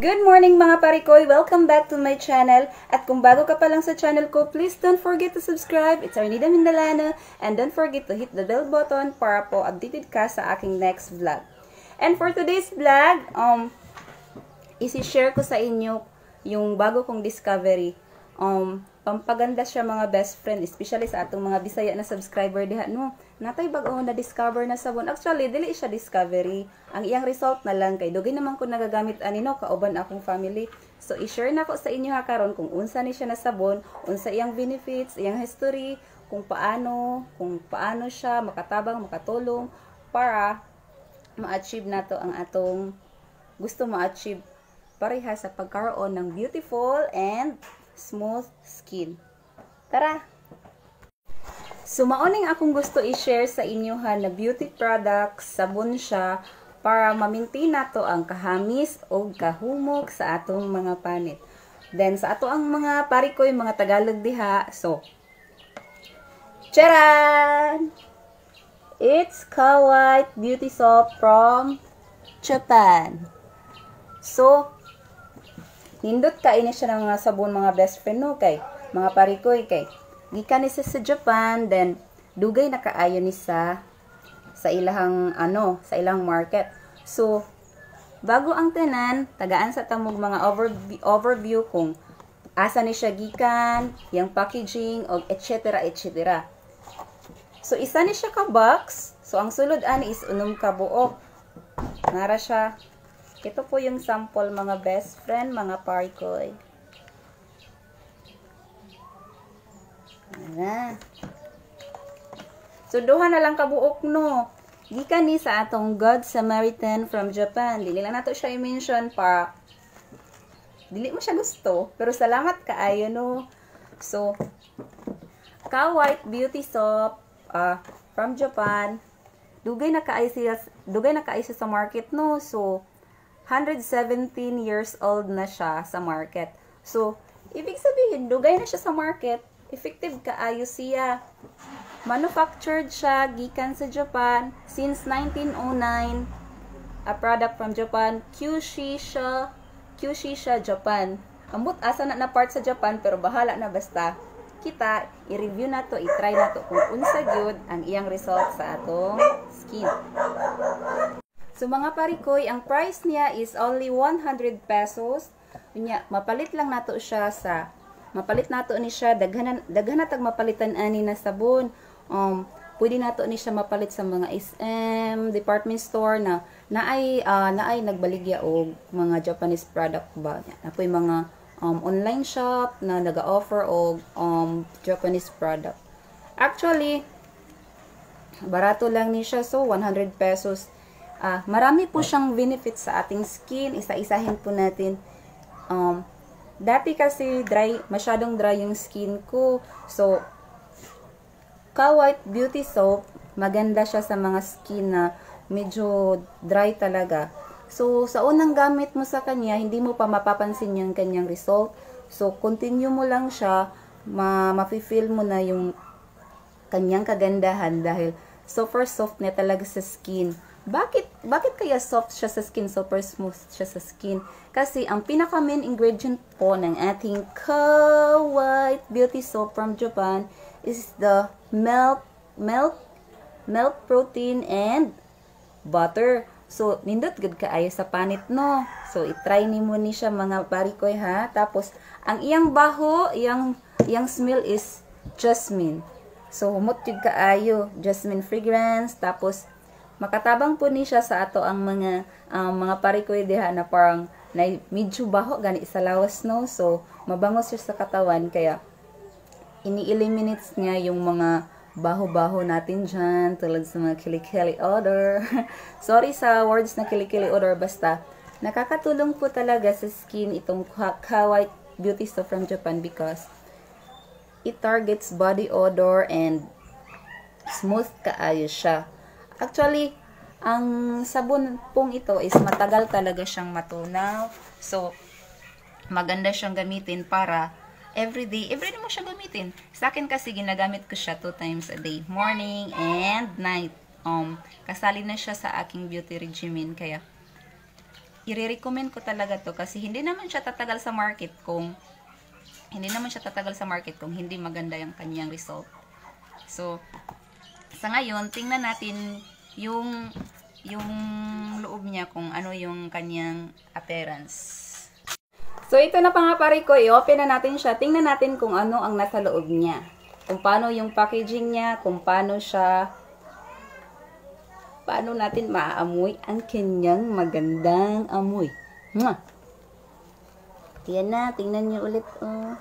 Good morning mga parikoy! Welcome back to my channel. At kung bago ka pa lang sa channel ko, please don't forget to subscribe. It's Arnida Mindalana. And don't forget to hit the bell button para po updated ka sa aking next vlog. And for today's vlog, isi-share ko sa inyo yung bago kong discovery. Pampaganda siya mga best friend, especially sa atong mga Bisaya na subscriber diha, no? Natay bag-o na discover na sabon. Actually, dili siya discovery. Ang iyang result na lang kay dugay naman ko nagagamit ani no kauban akong family. So i-share na ko sa inyo ha karon kung unsa ni siya na sabon, unsa iyang benefits, iyang history, kung paano siya makatabang, makatulong para ma-achieve nato ang atong gusto ma-achieve pareha sa pagkaroon ng beautiful and smooth skin. Tara! So, maoning akong gusto i-share sa inyo ha na beauty products, sabon siya para ma-maintain nato ang kahamis o kahumok sa atong mga panit. Then, sa ato ang mga parikoy, mga Tagalog diha, so, charan! It's Ka-White Beauty Soap from Japan. So, nindot ka ini siya ng mga sabon mga best friend no kay mga parikoy kay gikan ni sa Japan, then dugay na kaayo ni sa ilahang sa ilang market. So bago ang tanan, tagaan sa tamog mga overview kung asa ni siya gikan, yang packaging og etc. etc. So isa ni siya ka box. So ang sulod ani is unom ka buok. Nara siya. Ito po yung sample mga best friend, mga parikoy. Ayan. So, duha na lang kabuok no. Gikan ni sa atong God Samaritan from Japan. Dili lang nato siya i-mention para dili mo siya gusto. Pero salamat kaayo no. So, Ka-White Beauty Soap from Japan. Dugay na kaayo siya sa market no. So, 117 years old na siya sa market. So, ibig sabihin, dugay na siya sa market. Effective kaayo siya. Manufactured siya, gikan sa Japan, since 1909. A product from Japan, Kyushisha, Japan. Ambot asa na part sa Japan, pero bahala na basta. Kita, i-review na to, i-try na to kung unsa gyud ang iyang result sa atong skin. So mga parikoy, ang price niya is only 100 pesos. Unya, mapalit nato ni siya daghan tag mapalitan ani na sabon. Pwede nato ni siya mapalit sa mga SM, department store na naay nagbaligya og mga Japanese product ba. Napoy mga online shop na naga-offer og Japanese product. Actually, barato lang ni siya, so 100 pesos. Marami po siyang benefits sa ating skin. Isa-isahin po natin. Dati kasi masyadong dry yung skin ko. So, Ka-White Beauty Soap, maganda siya sa mga skin na medyo dry talaga. So, sa unang gamit mo sa kanya, hindi mo pa mapapansin yung kanyang result. So, continue mo lang siya, mafe-feel mo na yung kanyang kagandahan dahil super soft niya talaga sa skin. Bakit kaya soft siya sa skin, super smooth siya sa skin? Kasi ang pinaka main ingredient po ng ating Ka-White Beauty Soap from Japan is the milk, protein, and butter. So, nindot good kaayo sa panit no. So, i-try nimo ni siya mga parikoy ha. Tapos, ang iyang baho, iyang smell is jasmine. So, humot jud kaayo, jasmine fragrance. Tapos, makatabang po ni siya sa ato ang mga parikoy diha na parang na medyo baho gani sa lawas no. So mabango siya sa katawan kaya ini-eliminates niya yung mga baho-baho natin dyan tulad sa mga kilikili odor. Sorry sa words na kilikili odor, basta nakakatulong po talaga sa skin itong Ka-White Beauty Soap from Japan because it targets body odor and smooth kaayo siya. Actually, ang sabon pong ito is matagal talaga siyang matunaw. So, maganda siyang gamitin para everyday mo siya gamitin. Sa akin kasi ginagamit ko siya 2 times a day, morning and night. Kasali na siya sa aking beauty regimen kaya i-recommend ko talaga to kasi hindi naman siya tatagal sa market kung hindi maganda yung kanyang result. So, sa ngayon, tingnan natin yung loob niya kung ano yung kanyang appearance. So, ito na pa nga pare ko, i-open na natin siya. Tingnan natin kung ano ang nasa loob niya. Kung paano yung packaging niya, kung paano natin maaamoy ang kanyang magandang amoy. Mwah! Yan na, tingnan niyo ulit. Oh.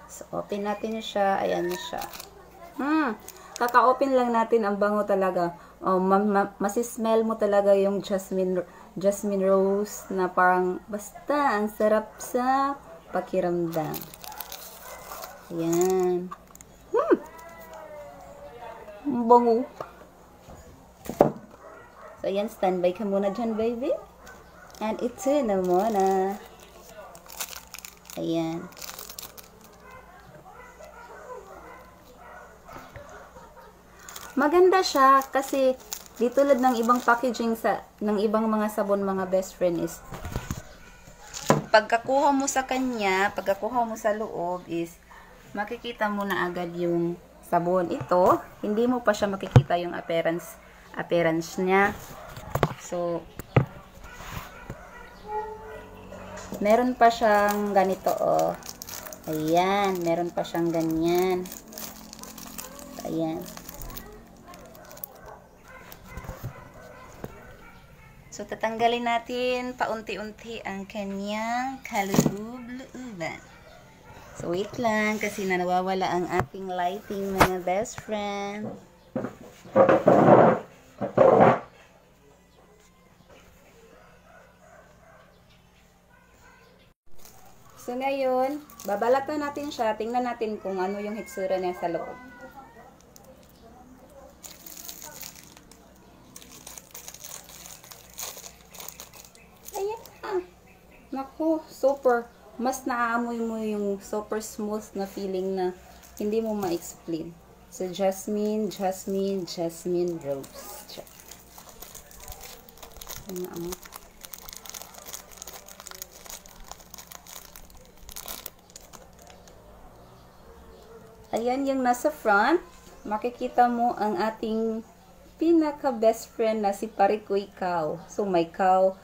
So, open natin siya. Ayan siya. Kaka-open lang natin, ang bango talaga. Masismell mo talaga yung jasmine rose na parang basta ang sarap sa pakiramdam. Ayan. Ang bango. So, ayan, standby ka muna dyan, baby. And ito na muna. Ayan. Maganda siya kasi di tulad ng ibang packaging ng ibang mga sabon, mga best friend is pagkakuha mo sa loob is makikita mo na agad yung sabon. Ito, hindi mo pa siya makikita yung appearance niya. So, meron pa siyang ganito, oh. Ayan, meron pa siyang ganyan. Ayan. So, tatanggalin natin paunti-unti ang kanyang kaloob-looban. So, wait lang kasi nawawala ang ating lighting, mga best friend. So, ngayon, babalatan natin siya. Tingnan natin kung ano yung hitsura niya sa loob. Naku, super. Mas naaamoy mo yung super smooth na feeling na hindi mo ma-explain. So, jasmine rose. Ayan yung nasa front. Makikita mo ang ating pinaka best friend na si Parikoy Cow. So, may cow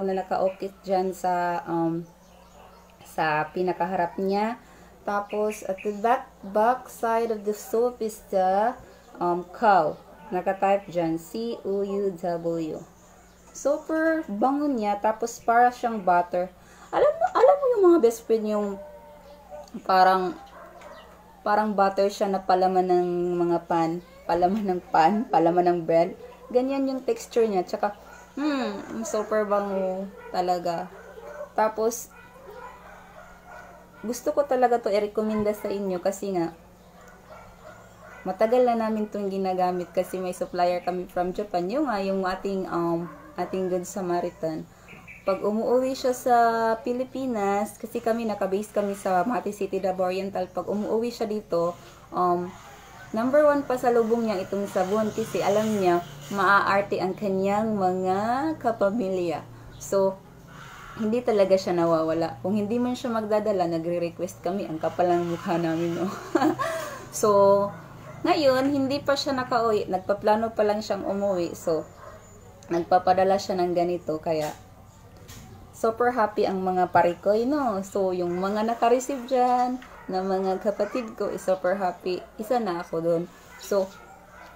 na nakaukit dyan sa pinakaharap niya. Tapos, at the back side of the soap is the cow. Nakatype dyan, C-O-U-W. Super bango niya. Tapos, para siyang butter. Alam mo yung mga best friend yung parang butter siya na palaman ng mga palaman ng bread. Ganyan yung texture niya. Tsaka, super bango talaga. Tapos, gusto ko talaga to i-recommenda sa inyo kasi nga, matagal na namin itong ginagamit kasi may supplier kami from Japan. Yung ating Good Samaritan. Pag umuwi siya sa Pilipinas, kasi naka-base kami sa Makati City, Davao Oriental. Pag umuwi siya dito, number 1 pa sa lubong niya itong sabon kasi alam niya maaarte ang kanyang mga kapamilya. So, hindi talaga siya nawawala. Kung hindi man siya magdadala, nagre-request kami. Ang kapal ng mukha namin, no? So, ngayon, hindi pa siya nakauwi. Nagpaplano pa lang siyang umuwi. So, nagpapadala siya ng ganito. Kaya, super happy ang mga parikoy, no? So, yung mga naka-receive dyan, na mga kapatid ko is super happy. Isa na ako doon. So,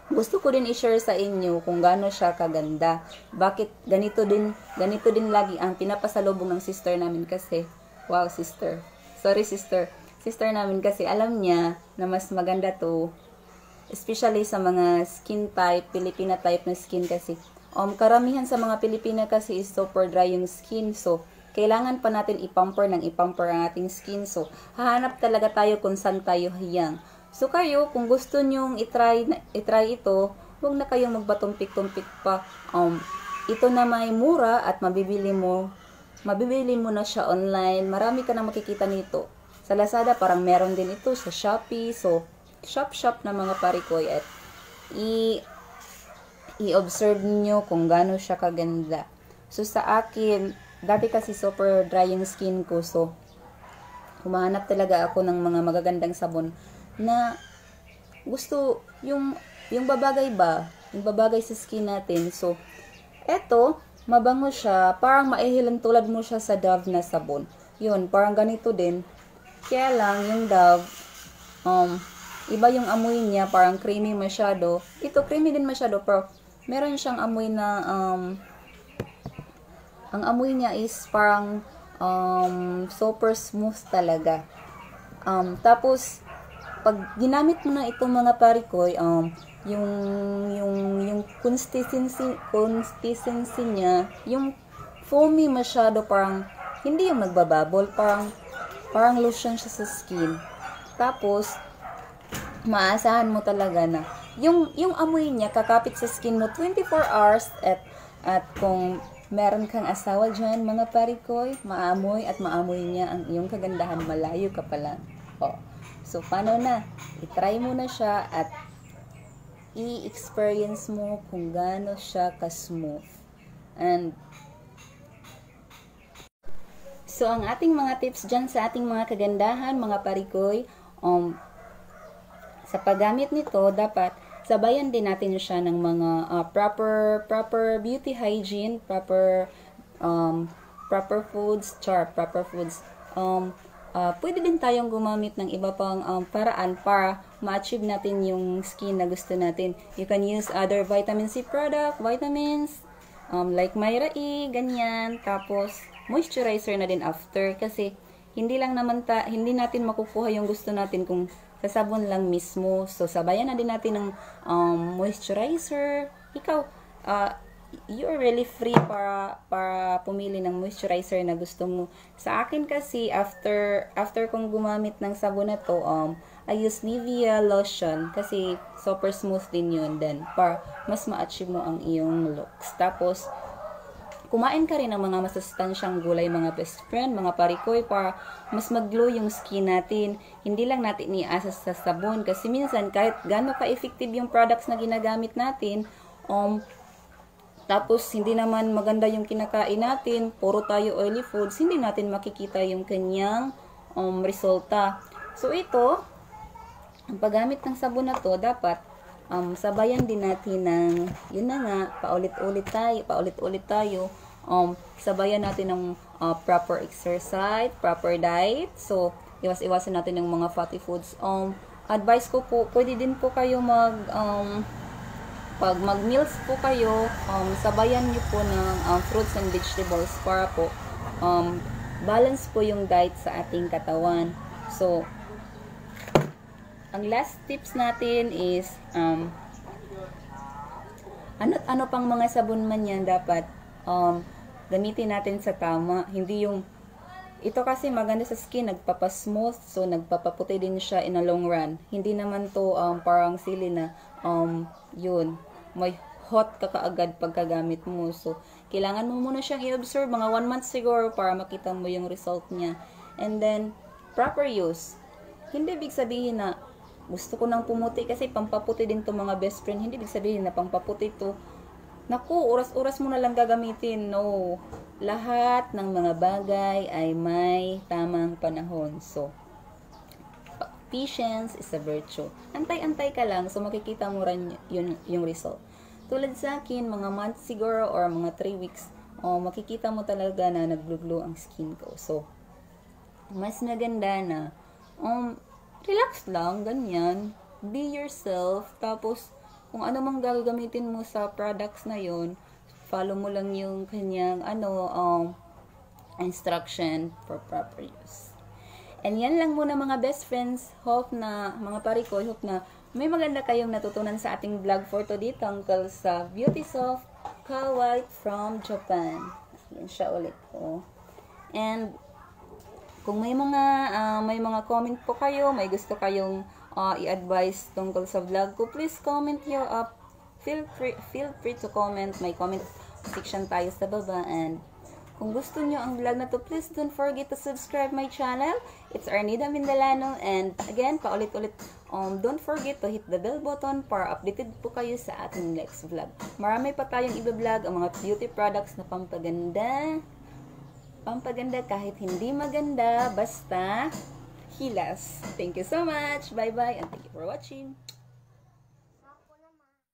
gusto ko din i-share sa inyo kung gaano siya kaganda. Bakit ganito din lagi ang pinapasalubong ng sister namin kasi, wow, sister. Sorry, sister. Sister namin kasi alam niya na mas maganda to. Especially sa mga skin type, Filipina type na skin kasi. Karamihan sa mga Pilipina kasi is super dry yung skin. So, kailangan pa natin ipamper ang ating skin. So, hahanap talaga tayo kung saan tayo hiyang. So, kayo, kung gusto nyong itry ito, huwag na kayong magpatumpik-tumpik pa. Ito na may mura at mabibili mo na siya online. Marami ka na makikita nito. Sa Lazada, parang meron din ito sa Shopee. So, shop na mga parikoy at i-observe niyo kung gaano siya kaganda. So, sa akin, dati kasi super dry yung skin ko. So, humahanap talaga ako ng mga magagandang sabon na gusto, yung babagay ba? Yung babagay sa skin natin. So, eto, mabango siya. Parang maihilan tulad mo siya sa Dove na sabon. Yun, parang ganito din. Kaya lang, yung Dove, iba yung amoy niya. Parang creamy masyado. Ito, creamy din masyado. Pero, meron siyang amoy na, ang amoy niya is parang, super smooth talaga. Tapos, pag ginamit mo na itong mga parikoy, yung consistency niya, yung foamy masyado, parang, hindi yung nagbababol, parang lotion siya sa skin. Tapos, maasahan mo talaga na, yung amoy niya, kakapit sa skin mo 24 hours, at kung meron kang asawa dyan, mga parikoy, maamoy at maamoy niya ang iyong kagandahan, malayo ka pa lang. So, paano na? I-try mo na siya at i-experience mo kung gaano siya ka-smooth. And, so, ang ating mga tips dyan sa ating mga kagandahan, mga parikoy, sa paggamit nito, dapat sabayan din natin siya ng mga proper beauty hygiene, proper foods. Pwede din tayong gumamit ng iba pang paraan para ma-achieve natin yung skin na gusto natin. You can use other vitamin C product, vitamins, like Myra E, ganyan. Tapos, moisturizer na din after kasi hindi natin makukuha yung gusto natin kung sa sabon lang mismo. So, sabayan na din natin ng moisturizer. Ikaw, you're really free para pumili ng moisturizer na gusto mo. Sa akin kasi, after kong gumamit ng sabon na to, I use Nivea lotion kasi super smooth din yun din para mas ma-achieve mo ang iyong looks. Tapos, kumain ka rin ng mga masustansyang gulay, mga best friend, mga parikoy, para mas mag-glow yung skin natin. Hindi lang natin iasa sa sabon kasi minsan kahit gaano ka-effective yung products na ginagamit natin, tapos hindi naman maganda yung kinakain natin, puro tayo oily foods, hindi natin makikita yung kanyang resulta. So ito, ang paggamit ng sabon na to, dapat sabayan din natin ng, yun na nga, paulit-ulit tayo, sabayan natin ng proper exercise, proper diet. So, iwasan natin ng mga fatty foods. Advice ko po, pwede din po kayo pag mag-meals po kayo, sabayan nyo po ng fruits and vegetables para po balance po yung diet sa ating katawan. So, ang last tips natin is ano pang mga sabon man yan dapat gamitin natin sa tama. Hindi yung ito kasi maganda sa skin, nagpapa-smooth, so nagpapaputi din siya in a long run. Hindi naman to parang sili na yun, may hot ka kaagad pagkagamit mo. So, kailangan mo muna siyang i-observe mga 1 month siguro para makita mo yung result niya. And then, proper use. Hindi big sabihin na gusto ko nang pumuti kasi pampaputi din to mga best friend. Hindi big sabihin na pampaputi to. Naku, oras-oras mo na lang gagamitin. No. Lahat ng mga bagay ay may tamang panahon. So, patience is a virtue. Antay-antay ka lang, so makikita mo rin yung result. Tulad sa akin, mga months siguro or mga 3 weeks, makikita mo talaga na nag-glow ang skin ko. So, mas maganda na relax lang, ganyan. Be yourself. Tapos, kung ano mang gagamitin mo sa products na yon, follow mo lang yung kanyang instruction for proper use. And yan lang muna mga best friends. Hope na, mga parikoy, hope na may maganda kayong natutunan sa ating vlog for today tungkol sa Beauty Soft Ka-White from Japan. Yan siya ulit po. And kung may mga comment po kayo, may gusto kayong i-advise tungkol sa vlog ko, please comment here up. Feel free to comment. May comment section tayo sa baba. And kung gusto nyo ang vlog na to, please don't forget to subscribe my channel. It's Arnida Mindalano. And again, paulit-ulit, don't forget to hit the bell button para updated po kayo sa ating next vlog. Marami pa tayong i-vlog ang mga beauty products na pampaganda. Pampaganda kahit hindi maganda, basta hilas. Thank you so much. Bye-bye and thank you for watching.